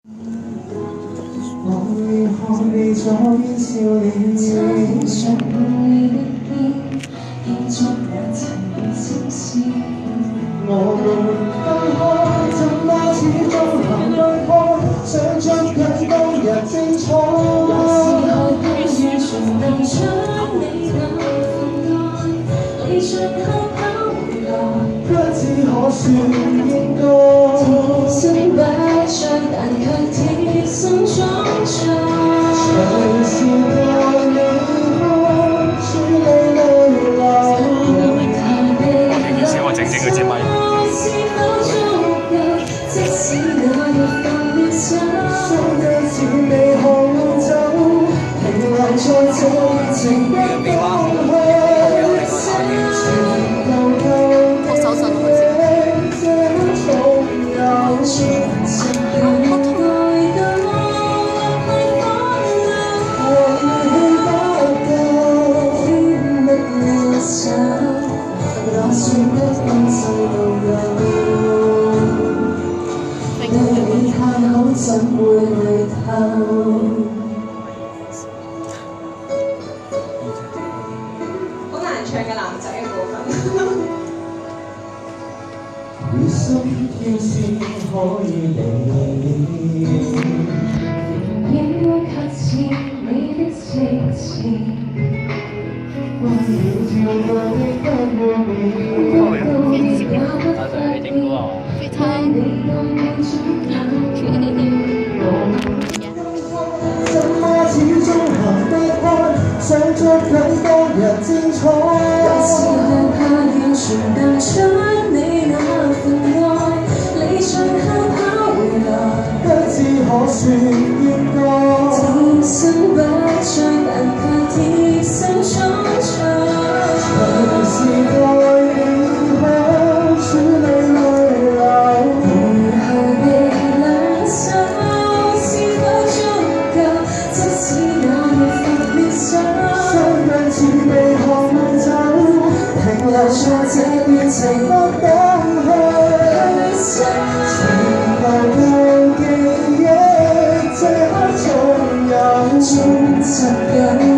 我會看你左邊笑臉，想你的臉，獻出那塵緣情絲。我們分開，怎麼始終行不開？想捉緊當日精彩。有時候不願全能將你那份愛，離場後跑回來，不知可算應該。天生擺着，但卻貼身裝載。長時代離開，處理淚流。要寫我整整嗰支咪。是否足夠？即使那日分了手，相對似未看走，停留在這熱情不放去。怎會回頭？好難唱嘅男仔嘅部分。會心跳先可以離，應給似你的情詞，關了照過的不會變，到別也不得變，帶你到每轉始終行得開，想捉緊當日精彩。有時候怕完全能將你那份愛，離場後跑回來，不知可算應該。天生不像，但卻貼身裝載。長時代離開，處理淚流。然後被兩手，是否足夠？即使那日分了手，相對似未看走，停留在這段情不講去。全部舊記憶，這刻仲有重拾緊。